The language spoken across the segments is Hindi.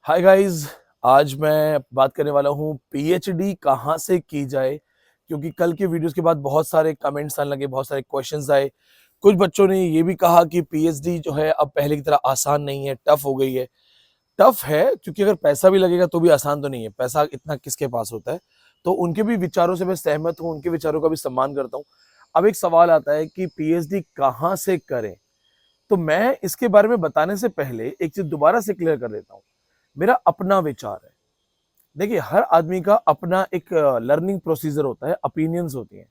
Hi guys. आज मैं बात करने वाला हूँ पीएचडी कहाँ से की जाए, क्योंकि कल के वीडियोस के बाद बहुत सारे कमेंट्स आने लगे, बहुत सारे क्वेश्चंस आए। कुछ बच्चों ने ये भी कहा कि पीएचडी जो है अब पहले की तरह आसान नहीं है, टफ हो गई है। टफ है क्योंकि अगर पैसा भी लगेगा तो भी आसान तो नहीं है, पैसा इतना किसके पास होता है। तो उनके भी विचारों से मैं सहमत हूँ, उनके विचारों का भी सम्मान करता हूँ। अब एक सवाल आता है कि पीएचडी कहाँ से करें। तो मैं इसके बारे में बताने से पहले एक चीज दोबारा से क्लियर कर देता हूँ। मेरा अपना विचार है। देखिए, हर आदमी का अपना एक लर्निंग प्रोसीजर होता है, ओपिनियंस होती हैं।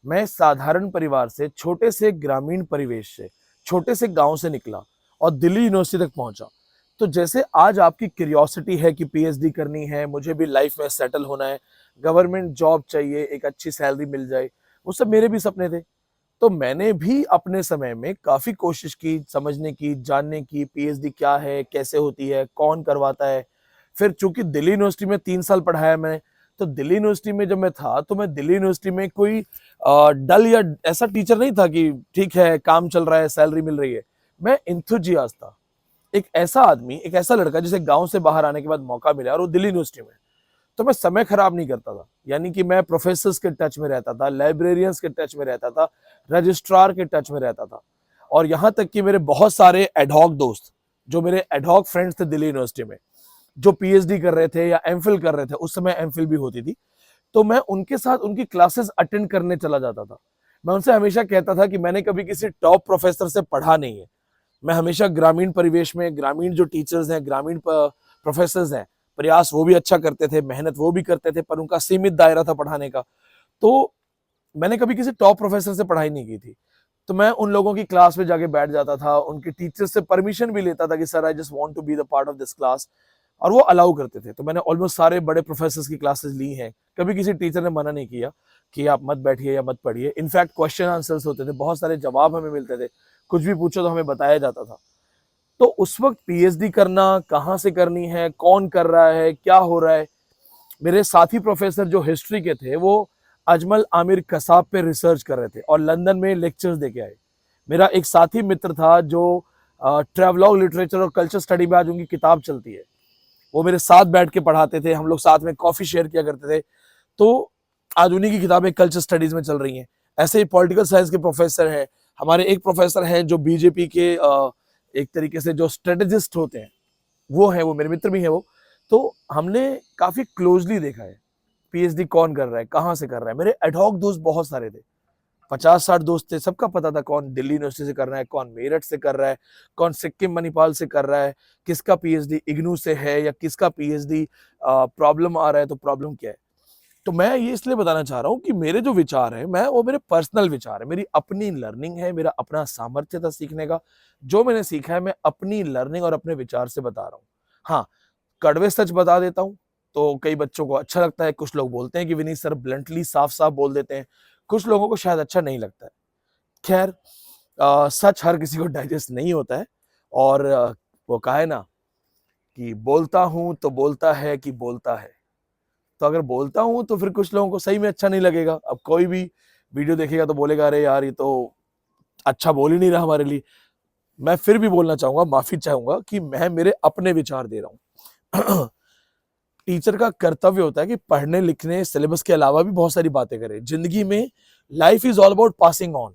मैं साधारण परिवार से, छोटे से ग्रामीण परिवेश से, छोटे से गांव से निकला और दिल्ली यूनिवर्सिटी तक पहुंचा। तो जैसे आज आपकी क्यूरियोसिटी है कि पीएचडी करनी है, मुझे भी लाइफ में सेटल होना है, गवर्नमेंट जॉब चाहिए, एक अच्छी सैलरी मिल जाए, वो सब मेरे भी सपने थे। तो मैंने भी अपने समय में काफी कोशिश की समझने की, जानने की, पीएचडी क्या है, कैसे होती है, कौन करवाता है। फिर चूंकि दिल्ली यूनिवर्सिटी में 3 साल पढ़ाया मैंने, तो दिल्ली यूनिवर्सिटी में जब मैं था तो मैं दिल्ली यूनिवर्सिटी में कोई डल या ऐसा टीचर नहीं था कि ठीक है काम चल रहा है, सैलरी मिल रही है। मैं इंथुजियास्ट था, एक ऐसा आदमी, एक ऐसा लड़का जिसे गांव से बाहर आने के बाद मौका मिला और वो दिल्ली यूनिवर्सिटी में। तो मैं समय खराब नहीं करता था, यानी कि मैं प्रोफेसर्स के टच में रहता था, लाइब्रेरियंस के टच में रहता था, रजिस्ट्रार के टच में रहता था। और यहाँ तक कि मेरे बहुत सारे एडहॉक दोस्त, जो मेरे एडहॉक फ्रेंड्स थे दिल्ली यूनिवर्सिटी में, जो पीएचडी कर रहे थे या एमफिल कर रहे थे, उस समय एमफिल भी होती थी, तो मैं उनके साथ उनकी क्लासेस अटेंड करने चला जाता था। मैं उनसे हमेशा कहता था कि मैंने कभी किसी टॉप प्रोफेसर से पढ़ा नहीं है। मैं हमेशा ग्रामीण परिवेश में, ग्रामीण जो टीचर्स हैं, ग्रामीण प्रोफेसर्स हैं, प्रयास वो भी अच्छा करते थे, मेहनत वो भी करते थे, पर उनका सीमित दायरा था पढ़ाने का। तो मैंने कभी किसी टॉप प्रोफेसर से पढ़ाई नहीं की थी। तो मैं उन लोगों की क्लास में जाके बैठ जाता था, उनके टीचर्स से परमिशन भी लेता था कि sir I just want to be the part of this class, और वो अलाउ करते थे। तो मैंने ऑलमोस्ट सारे बड़े प्रोफेसर्स की क्लासेस ली हैं, कभी किसी टीचर ने मना नहीं किया कि आप मत बैठिए या मत पढ़िए। इनफैक्ट क्वेश्चन आंसर्स होते थे, बहुत सारे जवाब हमें मिलते थे, कुछ भी पूछो तो हमें बताया जाता था। तो उस वक्त पीएचडी करना, कहाँ से करनी है, कौन कर रहा है, क्या हो रहा है, मेरे साथी प्रोफेसर जो हिस्ट्री के थे वो अजमल आमिर कसाब पे रिसर्च कर रहे थे और लंदन में लेक्चर्स देके आए। मेरा एक साथी मित्र था जो ट्रेवलॉग लिटरेचर और कल्चर स्टडी में आज उनकी किताब चलती है, वो मेरे साथ बैठ के पढ़ाते थे, हम लोग साथ में कॉफी शेयर किया करते थे। तो आज उन्हीं की किताबें कल्चर स्टडीज में चल रही हैं। ऐसे ही पॉलिटिकल साइंस के प्रोफेसर हैं हमारे। एक प्रोफेसर हैं जो बीजेपी के एक तरीके से जो स्ट्रेटेजिस्ट होते हैं, वो है, वो मेरे मित्र भी है वो। तो हमने काफी क्लोजली देखा है पीएचडी कौन कर रहा है, कहाँ से कर रहा है। मेरे एडहॉक दोस्त बहुत सारे थे, 50-60 दोस्त थे, सबका पता था कौन दिल्ली यूनिवर्सिटी से कर रहा है, कौन मेरठ से कर रहा है, कौन सिक्किम मणिपाल से कर रहा है, किसका पीएचडी इग्नू से है, या किसका पीएचडी प्रॉब्लम आ रहा है तो प्रॉब्लम क्या है। तो मैं ये इसलिए बताना चाह रहा हूँ कि मेरे जो विचार है, मैं वो मेरे पर्सनल विचार है, मेरी अपनी लर्निंग है, मेरा अपना सामर्थ्य था सीखने का। जो मैंने सीखा है मैं अपनी लर्निंग और अपने विचार से बता रहा हूँ। हाँ, कड़वे सच बता देता हूँ तो कई बच्चों को अच्छा लगता है, कुछ लोग बोलते हैं कि विनीत सर ब्लंटली साफ साफ बोल देते हैं, कुछ लोगों को शायद अच्छा नहीं लगता है। खैर, सच हर किसी को डाइजेस्ट नहीं होता है। और वो कहा है ना कि बोलता हूं तो बोलता है कि बोलता है। तो अगर बोलता हूं तो फिर कुछ लोगों को सही में अच्छा नहीं लगेगा। अब कोई भी वीडियो देखेगा तो बोलेगा अरे यार ये तो अच्छा बोल ही नहीं रहा हमारे लिए। मैं फिर भी बोलना चाहूंगा, माफी चाहूंगा कि मैं मेरे अपने विचार दे रहा हूं। टीचर का कर्तव्य होता है कि पढ़ने लिखने सिलेबस के अलावा भी बहुत सारी बातें करे जिंदगी में। Life is all about passing on.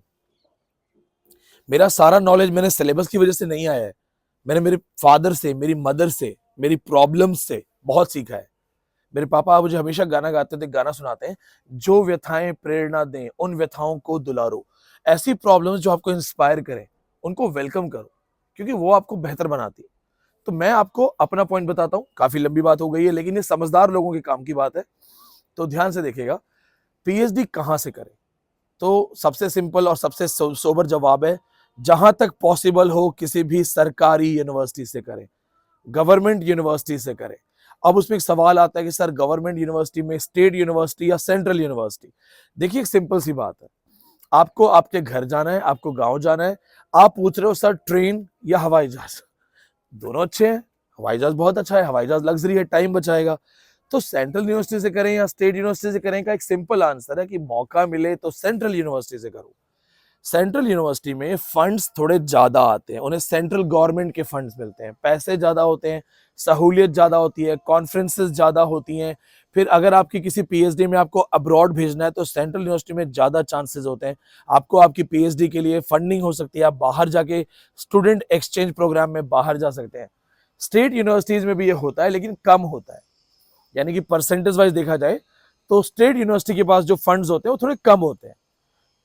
मेरा सारा नॉलेज मैंने सिलेबस की वजह से नहीं आया है, मैंने मेरे फादर से, मेरी मदर से, मेरी प्रॉब्लम्स से बहुत सीखा है। मेरे पापा मुझे हमेशा गाना गाते थे, गाना सुनाते हैं, जो व्यथाएं प्रेरणा दें उन व्यथाओं को दुलारो। ऐसी प्रॉब्लम्स जो आपको इंस्पायर करें उनको वेलकम करो, क्योंकि वो आपको बेहतर बनाती है। तो मैं आपको अपना पॉइंट बताता हूँ, काफी लंबी बात हो गई है लेकिन ये समझदार लोगों के काम की बात है, तो ध्यान से देखिएगा। पीएचडी कहाँ से करें, तो सबसे सिंपल और सबसे सोबर जवाब है, जहां तक पॉसिबल हो किसी भी सरकारी यूनिवर्सिटी से करें, गवर्नमेंट यूनिवर्सिटी से करें। अब उसमें एक सवाल आता है कि सर गवर्नमेंट यूनिवर्सिटी में स्टेट यूनिवर्सिटी या सेंट्रल यूनिवर्सिटी। देखिए एक सिंपल सी बात है, आपको आपके घर जाना है, आपको गांव जाना है, आप पूछ रहे हो सर ट्रेन या हवाई जहाज। दोनों अच्छे हैं, हवाई जहाज बहुत अच्छा है, हवाई जहाज लग्जरी है, टाइम बचाएगा। तो सेंट्रल यूनिवर्सिटी से करें या स्टेट यूनिवर्सिटी से करें का एक सिंपल आंसर है कि मौका मिले तो सेंट्रल यूनिवर्सिटी से करो। सेंट्रल यूनिवर्सिटी में फंड्स थोड़े ज्यादा आते हैं, उन्हें सेंट्रल गवर्नमेंट के फंड्स मिलते हैं, पैसे ज्यादा होते हैं, सहूलियत ज्यादा होती है, कॉन्फ्रेंसेस ज्यादा होती हैं। फिर अगर आपकी किसी पीएचडी में आपको अब्रॉड भेजना है तो सेंट्रल यूनिवर्सिटी में ज्यादा चांसेस होते हैं, आपको आपकी पीएचडी के लिए फंडिंग हो सकती है, आप बाहर जाके स्टूडेंट एक्सचेंज प्रोग्राम में बाहर जा सकते हैं। स्टेट यूनिवर्सिटीज में भी ये होता है लेकिन कम होता है, यानी कि परसेंटेज वाइज देखा जाए तो स्टेट यूनिवर्सिटी के पास जो फंड्स होते हैं वो थोड़े कम होते हैं।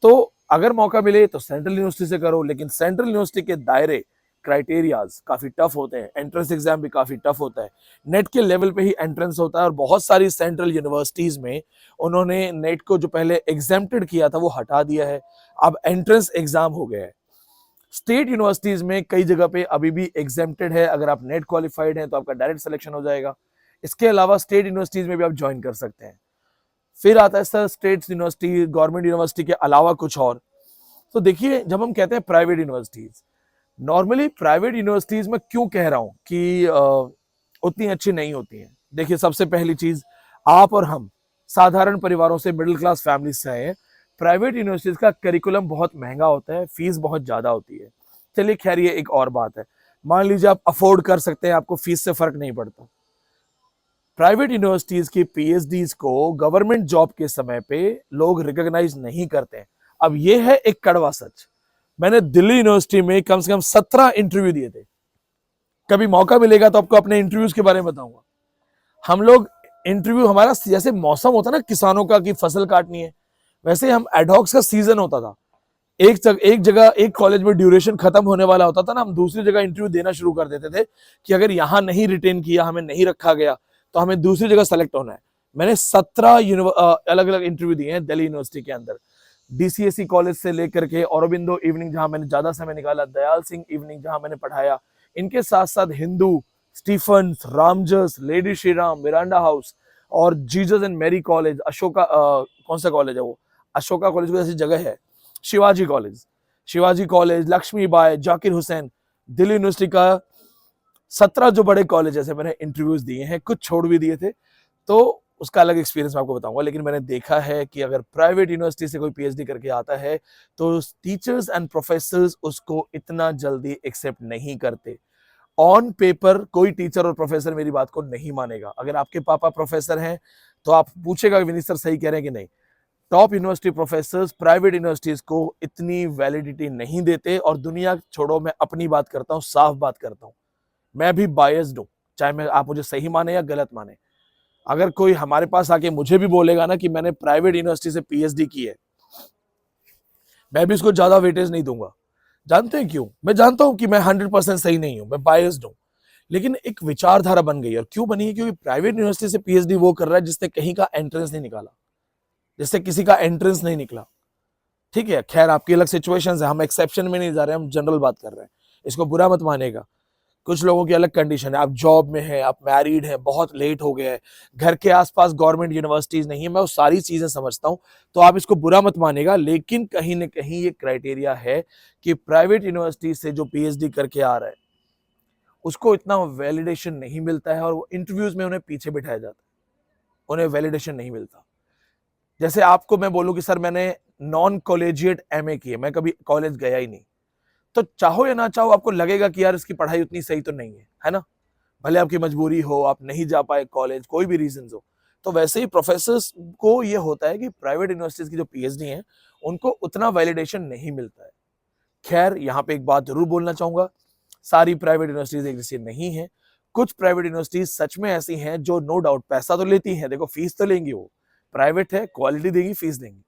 तो अगर मौका मिले तो सेंट्रल यूनिवर्सिटी से करो, लेकिन सेंट्रल यूनिवर्सिटी के दायरे, क्राइटेरियाज काफी टफ होते हैं, एंट्रेंस एग्जाम भी काफी टफ होता है, नेट के लेवल पे ही एंट्रेंस होता है। और बहुत सारी सेंट्रल यूनिवर्सिटीज में उन्होंने नेट को जो पहले एग्जेम्प्टेड किया था वो हटा दिया है, अब एंट्रेंस एग्जाम हो गया है। स्टेट यूनिवर्सिटीज में कई जगह पे अभी भी एग्जेम्प्टेड है, अगर आप नेट क्वालिफाइड हैं तो आपका डायरेक्ट सिलेक्शन हो जाएगा। इसके अलावा स्टेट यूनिवर्सिटीज में भी आप ज्वाइन कर सकते हैं। फिर आता है sir state university, government university के अलावा कुछ और। तो देखिए, जब हम कहते हैं private universities, normally private universities में क्यों कह रहा हूं कि उतनी अच्छी नहीं होती हैं। देखिए, सबसे पहली चीज, आप और हम साधारण परिवारों से, मिडिल क्लास फैमिली से आए हैं। प्राइवेट यूनिवर्सिटीज का करिकुलम बहुत महंगा होता है, फीस बहुत ज्यादा होती है। चलिए खैर, ये एक और बात है। मान लीजिए आप अफोर्ड कर सकते हैं, आपको फीस से फर्क नहीं पड़ता। प्राइवेट यूनिवर्सिटीज की पीएचडीज को गवर्नमेंट जॉब के समय पे लोग रिकॉग्नाइज नहीं करते हैं। अब ये है एक कड़वा सच। मैंने दिल्ली यूनिवर्सिटी में कम से कम 17 इंटरव्यू दिए थे। कभी मौका मिलेगा तो आपको अपने इंटरव्यूज के बारे में बताऊंगा। हम लोग इंटरव्यू, हमारा जैसे मौसम होता ना किसानों का कि फसल काटनी है, वैसे हम एडहॉक्स का सीजन होता था। एक जगह एक कॉलेज में ड्यूरेशन खत्म होने वाला होता था ना, हम दूसरी जगह इंटरव्यू देना शुरू कर देते थे कि अगर यहां नहीं रिटेन किया, हमें नहीं रखा गया, तो हमें दूसरी जगह सेलेक्ट होना है। मैंने 17 अलग अलग इंटरव्यू दिए हैं दिल्ली यूनिवर्सिटी के अंदर। डीसीएससी कॉलेज से लेकर के औरबिंदो इवनिंग जहां मैंने ज्यादा समय निकाला, दयाल सिंह इवनिंग जहां मैंने पढ़ाया, इनके साथ साथ Hindu, Stephen's, Ramjas, Lady Shri Ram, Miranda House और Jesus and Mary College, Ashoka कौन सा कॉलेज है वो, अशोका कॉलेज कोई ऐसी जगह है, शिवाजी कॉलेज, लक्ष्मीबाई, जाकिर हुसैन, दिल्ली यूनिवर्सिटी का 17 जो बड़े कॉलेज है मैंने इंटरव्यूज दिए हैं, कुछ छोड़ भी दिए थे। तो उसका अलग एक्सपीरियंस मैं आपको बताऊंगा। लेकिन मैंने देखा है कि अगर प्राइवेट यूनिवर्सिटी से कोई पीएचडी करके आता है तो टीचर्स एंड प्रोफेसर्स उसको इतना जल्दी एक्सेप्ट नहीं करते। ऑन पेपर कोई टीचर और प्रोफेसर मेरी बात को नहीं मानेगा। अगर आपके पापा प्रोफेसर हैं तो आप पूछेगा विनीत सर सही कह रहे हैं कि नहीं। Top university professors private universities को इतनी वैलिडिटी नहीं देते। और दुनिया छोड़ो, मैं अपनी बात करता हूँ, साफ बात करता हूँ, मैं भी बायस्ड हूं, चाहे मैं आप मुझे सही माने या गलत माने। अगर कोई हमारे पास आके मुझे भी बोलेगा ना कि मैंने प्राइवेट यूनिवर्सिटी से पीएचडी की है, मैं भी इसको ज्यादा वेटेज नहीं दूंगा। जानते हैं क्यों? मैं जानता हूं कि मैं 100% सही नहीं हूं, मैं बायस्ड हूं, लेकिन एक विचारधारा बन गई। और क्यों बनी है? क्योंकि प्राइवेट यूनिवर्सिटी से पीएचडी वो कर रहा है जिसने कहीं का एंट्रेंस नहीं निकाला, जिससे किसी का एंट्रेंस नहीं निकला। ठीक है, खैर आपकी अलग सिचुएशंस है, हम एक्सेप्शन में नहीं जा रहे, हम जनरल बात कर रहे हैं, इसको बुरा मत मानेगा। कुछ लोगों की अलग कंडीशन है, आप जॉब में हैं, आप मैरिड हैं, बहुत लेट हो गया है, घर के आसपास गवर्नमेंट यूनिवर्सिटीज नहीं है, मैं वो सारी चीजें समझता हूं, तो आप इसको बुरा मत मानेगा। लेकिन कहीं ना कहीं ये क्राइटेरिया है कि प्राइवेट यूनिवर्सिटी से जो पीएचडी करके आ रहा है उसको इतना वैलिडेशन नहीं मिलता है, और वो इंटरव्यूज में उन्हें पीछे बिठाया जाता है, उन्हें वैलिडेशन नहीं मिलता। जैसे आपको मैं बोलूं कि सर मैंने नॉन कॉलेजिएट एमए की है, मैं कभी कॉलेज गया ही नहीं, तो चाहो या ना चाहो आपको लगेगा कि यार इसकी पढ़ाई उतनी सही तो नहीं है ना। भले आपकी मजबूरी हो, आप नहीं जा पाए कॉलेज, कोई भी रीजन हो। तो वैसे ही प्रोफेसर्स को ये होता है कि प्राइवेट यूनिवर्सिटीज की जो पीएचडी है उनको उतना वैलिडेशन नहीं मिलता है। खैर, यहाँ पे एक बात जरूर बोलना चाहूंगा, सारी प्राइवेट यूनिवर्सिटीज एक जैसी नहीं है। कुछ प्राइवेट यूनिवर्सिटीज सच में ऐसी हैं जो नो डाउट पैसा तो लेती हैं, देखो फीस तो लेंगी, वो प्राइवेट है, क्वालिटी देगी, फीस देंगी,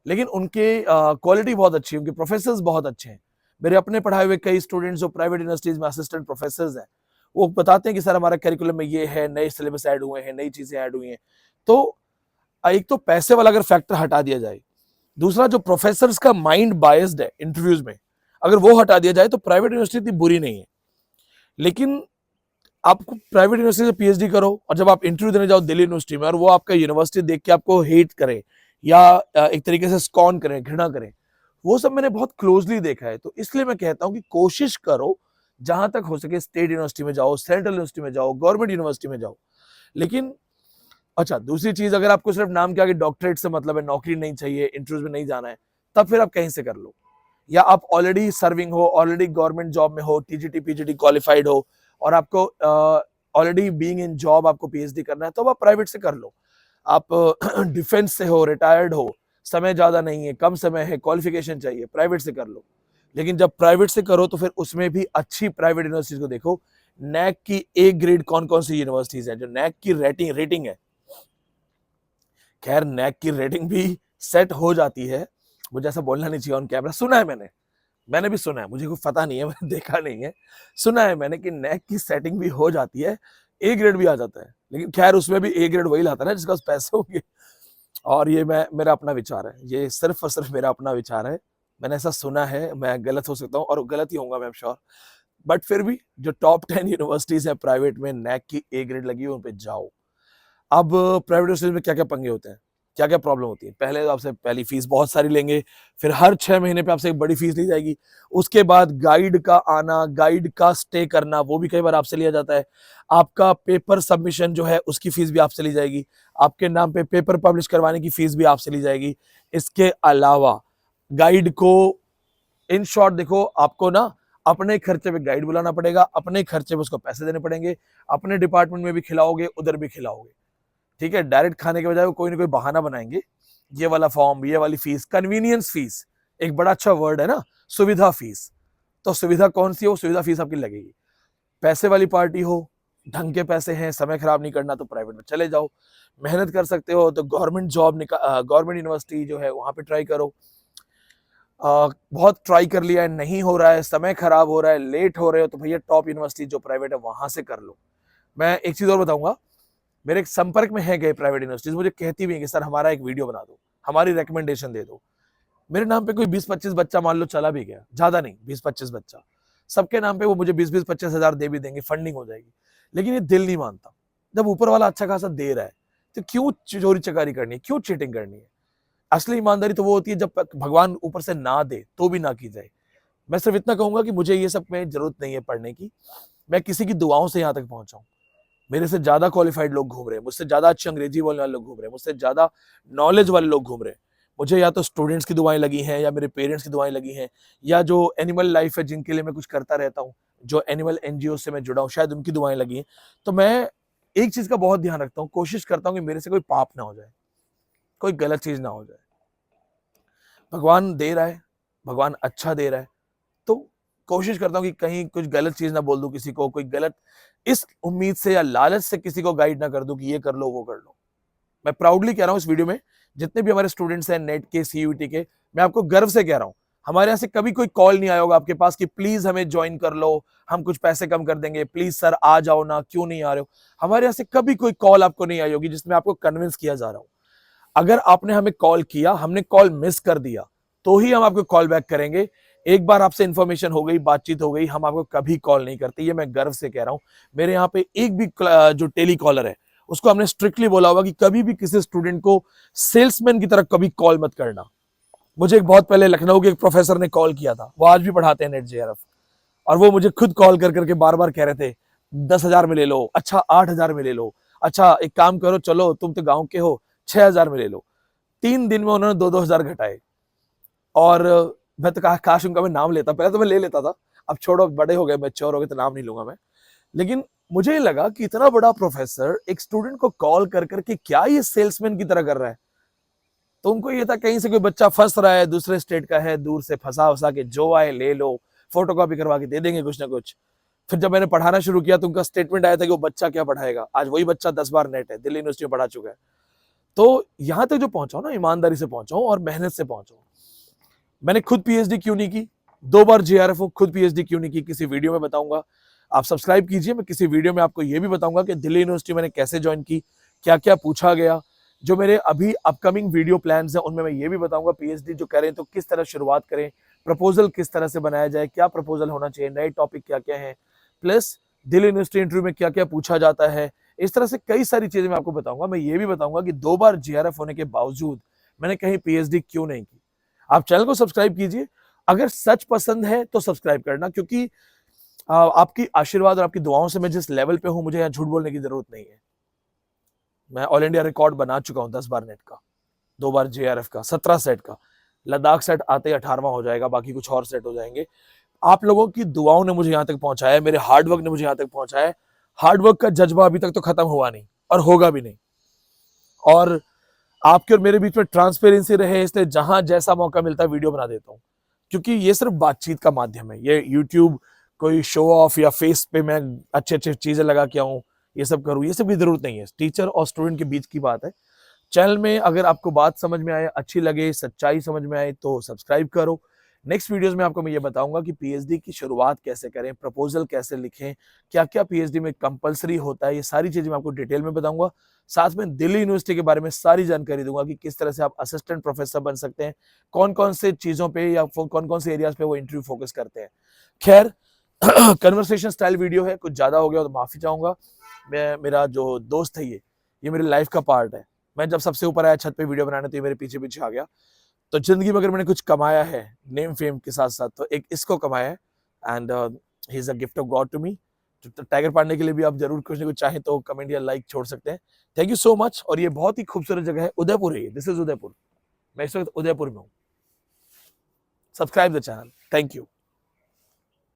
लेकिन उनके क्वालिटी बहुत अच्छी है, उनके प्रोफेसर्स बहुत अच्छे हैं। मेरे अपने पढ़ाए हुए कई स्टूडेंट्स जो प्राइवेट यूनिवर्सिटीज में असिस्टेंट प्रोफेसर्स हैं, वो बताते हैं कि सर हमारा करिकुलम में ये है, नए सिलेबस ऐड हुए हैं, नई चीजें ऐड हुई हैं। तो एक तो पैसे वाला अगर फैक्टर हटा दिया जाए, दूसरा जो प्रोफेसर्स का माइंड बायस्ड है इंटरव्यूज में, अगर वो हटा दिया जाए तो प्राइवेट यूनिवर्सिटी इतनी बुरी नहीं है। लेकिन आपको प्राइवेट यूनिवर्सिटी से पीएचडी करो और जब आप इंटरव्यू देने जाओ दिल्ली यूनिवर्सिटी में और वो आपका यूनिवर्सिटी देख के आपको हेट करे या एक तरीके से स्कॉन करें, घृणा करें, वो सब मैंने बहुत क्लोजली देखा है। तो इसलिए मैं कहता हूं कि कोशिश करो जहां तक हो सके स्टेट यूनिवर्सिटी में जाओ, सेंट्रल यूनिवर्सिटी में जाओ, गवर्नमेंट यूनिवर्सिटी में जाओ। लेकिन अच्छा, दूसरी चीज, अगर आपको सिर्फ नाम के आगे डॉक्टरेट से मतलब है, नौकरी नहीं चाहिए, इंटरव्यूज में नहीं जाना है, तब फिर आप कहीं से कर लो। या आप ऑलरेडी सर्विंग हो, ऑलरेडी गवर्नमेंट जॉब में हो, टीजीटी पीजीटी क्वालिफाइड हो और आपको ऑलरेडी बीइंग इन जॉब आपको पीएचडी करना है, तो आप प्राइवेट से कर लो। आप डिफेंस से हो, रिटायर्ड हो, समय ज्यादा नहीं है, कम समय है, क्वालिफिकेशन चाहिए, प्राइवेट से कर लो। लेकिन जब प्राइवेट से करो तो फिर उसमें भी अच्छी प्राइवेट यूनिवर्सिटीज को देखो। नैक की ए ग्रेड कौन कौन सी यूनिवर्सिटीज है जो नैक की रेटिंग है। खैर नैक की रेटिंग भी सेट हो जाती है, मुझे ऐसा बोलना नहीं चाहिए ऑन कैमरा, सुना है मैंने भी सुना है, मुझे कुछ पता नहीं है, मैंने देखा नहीं है, सुना है मैंने कि नैक की सेटिंग भी हो जाती है, ए ग्रेड भी आ जाता है। लेकिन खैर उसमें भी ए ग्रेड वही लाता है ना जिसके पास पैसे होंगे। और ये मेरा अपना विचार है, ये सिर्फ और सिर्फ मेरा अपना विचार है, मैंने ऐसा सुना है, मैं गलत हो सकता हूँ और गलत ही होऊंगा मैं श्योर। बट फिर भी जो टॉप 10 यूनिवर्सिटीज है प्राइवेट में नैक की ए ग्रेड लगी है उन पे जाओ। अब प्राइवेट यूनिवर्सिटीज में क्या क्या पंगे होते हैं, क्या क्या प्रॉब्लम होती है। पहले तो आपसे पहली फीस बहुत सारी लेंगे, फिर हर 6 महीने पे आपसे एक बड़ी फीस ली जाएगी। उसके बाद गाइड का आना, गाइड का स्टे करना, वो भी कई बार आपसे लिया जाता है। आपका पेपर सबमिशन जो है उसकी फीस भी आपसे ली जाएगी। आपके नाम पे पेपर पब्लिश करवाने की फीस भी आपसे ली जाएगी। इसके अलावा गाइड को, इन शॉर्ट देखो, आपको ना अपने खर्चे पे गाइड बुलाना पड़ेगा, अपने खर्चे पे उसको पैसे देने पड़ेंगे, अपने डिपार्टमेंट में भी खिलाओगे, उधर भी खिलाओगे। ठीक है, डायरेक्ट खाने के बजाय वो कोई ना कोई बहाना बनाएंगे, ये वाला फॉर्म, ये वाली फीस, कन्वीनियंस फीस एक बड़ा अच्छा वर्ड है ना, सुविधा फीस। तो सुविधा कौन सी हो, सुविधा फीस आपकी लगेगी। पैसे वाली पार्टी हो, ढंग के पैसे हैं, समय खराब नहीं करना, तो प्राइवेट में चले जाओ। मेहनत कर सकते हो तो गवर्नमेंट जॉब, गवर्नमेंट यूनिवर्सिटी जो है वहां पे ट्राई करो। बहुत ट्राई कर लिया है, नहीं हो रहा है, समय खराब हो रहा है, लेट हो रहे हो, तो भैया टॉप यूनिवर्सिटी जो प्राइवेट है वहां से कर लो। मैं एक चीज और बताऊंगा, मेरे एक संपर्क में है गए प्राइवेट यूनिवर्सिटीज, मुझे कहती भी है कि सर हमारा एक वीडियो बना दो, हमारी रिकमेंडेशन दे दो। मेरे नाम पे कोई 20-25 बच्चा मान लो चला भी गया, ज्यादा नहीं 20-25 बच्चा, सबके नाम पे वो मुझे 20-25 हजार दे भी देंगे, फंडिंग हो जाएगी। लेकिन ये दिल नहीं मानता, जब ऊपर वाला अच्छा खासा दे रहा है तो क्यों चोरी चकारी करनी है, क्यों चीटिंग करनी है। असली ईमानदारी तो वो होती है जब भगवान ऊपर से ना दे तो भी ना की जाए। मैं सिर्फ इतना कहूंगा कि मुझे ये सब में जरूरत नहीं है पढ़ने की, मैं किसी की दुआओं से यहाँ तक पहुंचा हूँ। मेरे से ज्यादा क्वालिफाइड लोग घूम रहे हैं, मुझसे ज्यादा अच्छी अंग्रेजी बोलने वाले लोग घूम रहे हैं, मुझसे ज्यादा नॉलेज वाले लोग घूम रहे हैं। मुझे या तो स्टूडेंट्स की दुआएं लगी हैं, या मेरे पेरेंट्स की दुआएं लगी हैं, या जो एनिमल लाइफ है जिनके लिए मैं कुछ करता रहता हूँ, जो एनिमल एनजीओ से मैं जुड़ा हूँ, शायद उनकी दुआएं लगी हैं। तो मैं एक चीज का बहुत ध्यान रखता हूँ, कोशिश करता हूँ कि मेरे से कोई पाप ना हो जाए, कोई गलत चीज ना हो जाए। भगवान दे रहा है, भगवान अच्छा दे रहा है, तो कोशिश करता हूँ कि कहीं कुछ गलत चीज ना बोल दूं किसी को, कोई गलत इस उम्मीद से या लालच से किसी को गाइड ना कर दूं कि ये कर लो वो कर लो। मैं प्राउडली कह रहा हूँ इस वीडियो में, जितने भी हमारे स्टूडेंट्स हैं नेट के, सीयूईटी के, मैं आपको गर्व से कह रहा हूँ, हमारे यहाँ से कभी कोई कॉल नहीं आया होगा आपके पास कि प्लीज हमें ज्वाइन कर लो, हम कुछ पैसे कम कर देंगे, प्लीज सर आ जाओ ना, क्यों नहीं आ रहे हो। हमारे यहाँ से कभी कोई कॉल आपको नहीं आई होगी जिसमें आपको कन्विंस किया जा रहा हो। अगर आपने हमें कॉल किया, हमने कॉल मिस कर दिया, तो ही हम आपको कॉल बैक करेंगे। एक बार आपसे इंफॉर्मेशन हो गई, बातचीत हो गई, हम आपको कभी कॉल नहीं करते, ये मैं गर्व से कह रहा हूं। मेरे यहाँ पे एक भी जो टेली कॉलर है उसको हमने स्ट्रिक्टली बोला हुआ कि कभी भी किसी स्टूडेंट को सेल्समैन की तरह कभी कॉल मत करना। मुझे एक बहुत पहले लखनऊ के एक प्रोफेसर ने कॉल किया था, वो आज भी पढ़ाते हैं नेट जेआरएफ, और वो मुझे खुद कॉल कर करके बार बार कह रहे थे 10,000 में ले लो, अच्छा 8,000 में ले लो, अच्छा एक काम करो, चलो तुम तो गांव के हो 6,000 में ले लो। 3 दिन में उन्होंने 2-2 हजार घटाए। और मैं तो काश उनका मैं नाम लेता, पहले तो मैं ले लेता था, अब छोड़ो, बड़े हो गए, मैच्योर हो गए, तो नाम नहीं लूंगा मैं। लेकिन मुझे लगा कि इतना बड़ा प्रोफेसर एक स्टूडेंट को कॉल कर करके क्या ये सेल्समैन की तरह कर रहा है। तो उनको ये था कहीं से कोई बच्चा फंस रहा है, दूसरे स्टेट का है, दूर से फंसा फंसा के जो आए ले लो, फोटोकॉपी करवा के दे देंगे कुछ ना कुछ। फिर जब मैंने पढ़ाना शुरू किया तो उनका स्टेटमेंट आया था कि वो बच्चा क्या पढ़ाएगा। आज वही बच्चा 10 बार नेट है, दिल्ली यूनिवर्सिटी में पढ़ा चुका है। तो यहाँ तक जो पहुंचा ना, ईमानदारी से पहुंचा और मेहनत से पहुंचा। मैंने खुद पीएचडी क्यों नहीं की, 2 बार जेआरएफ हूं, खुद पीएचडी क्यों नहीं की, किसी वीडियो में बताऊंगा। आप सब्सक्राइब कीजिए, मैं किसी वीडियो में आपको यह भी बताऊंगा कि दिल्ली यूनिवर्सिटी मैंने कैसे ज्वाइन की, क्या क्या पूछा गया। जो मेरे अभी अपकमिंग वीडियो प्लान्स हैं उनमें मैं ये भी बताऊंगा, पीएचडी जो करें तो किस तरह शुरुआत करें, प्रपोजल किस तरह से बनाया जाए, क्या प्रपोजल होना चाहिए, नए टॉपिक क्या क्या है, प्लस दिल्ली यूनिवर्सिटी इंटरव्यू में क्या क्या पूछा जाता है। इस तरह से कई सारी चीजें मैं आपको बताऊंगा। मैं ये भी बताऊंगा कि 2 बार जेआरएफ होने के बावजूद मैंने कहीं पीएचडी क्यों नहीं की। आप चैनल को सब्सक्राइब कीजिए, अगर सच पसंद है तो सब्सक्राइब करना, क्योंकि आपकी आशीर्वाद और आपकी दुआओं से मैं जिस लेवल पे हूं, मुझे यहाँ झूठ बोलने की जरूरत नहीं है। मैं ऑल इंडिया रिकॉर्ड बना चुका हूं 10 बार नेट का, 2 बार जेआरएफ का, 17 सेट का। लद्दाख सेट आते ही 18वां हो जाएगा, बाकी कुछ और सेट हो जाएंगे। आप लोगों की दुआओं ने मुझे यहाँ तक पहुंचाया है, मेरे हार्डवर्क ने मुझे यहाँ तक पहुंचाया है। हार्डवर्क का जज्बा अभी तक तो खत्म हुआ नहीं और होगा भी नहीं। और आपके और मेरे बीच में ट्रांसपेरेंसी रहे, इसलिए जहां जैसा मौका मिलता है वीडियो बना देता हूँ, क्योंकि ये सिर्फ बातचीत का माध्यम है। ये यूट्यूब कोई शो ऑफ या फेस पे मैं अच्छे अच्छे चीजें लगा के आऊं, ये सब करूं, ये सब की जरूरत नहीं है। टीचर और स्टूडेंट के बीच की बात है। चैनल में अगर आपको बात समझ में आए, अच्छी लगे, सच्चाई समझ में आए तो सब्सक्राइब करो। नेक्स्ट वीडियोस में आपको मैं ये बताऊंगा कि पीएचडी की शुरुआत कैसे करें, प्रपोजल कैसे लिखें, क्या क्या पीएचडी में कंपलसरी होता है, ये सारी चीजें मैं आपको डिटेल में बताऊंगा। साथ में दिल्ली यूनिवर्सिटी के बारे में सारी जानकारी दूंगा कि किस तरह से आप असिस्टेंट प्रोफेसर बन सकते हैं, कौन कौन से चीजों पे या कौन कौन से एरियाज पे वो इंटरव्यू फोकस करते हैं। खैर कन्वर्सेशन स्टाइल वीडियो है, कुछ ज्यादा हो गया तो माफी चाहूंगा। मेरा जो दोस्त है ये मेरी लाइफ का पार्ट है। मैं जब सबसे ऊपर आया छत पे वीडियो बनाने तो ये मेरे पीछे पीछे आ गया। तो जिंदगी में अगर मैंने कुछ कमाया है नेम फेम के साथ साथ, तो एक इसको कमाया है। And he is a gift of God to me. तो टाइगर पांडे के लिए भी आप जरूर कुछ ना कुछ चाहें तो कमेंट या लाइक छोड़ सकते हैं। Thank you so much. और ये बहुत ही खूबसूरत जगह है, उदयपुर है, दिस इज उदयपुर। मैं इस वक्त उदयपुर में हूँ। Subscribe the channel. Thank you.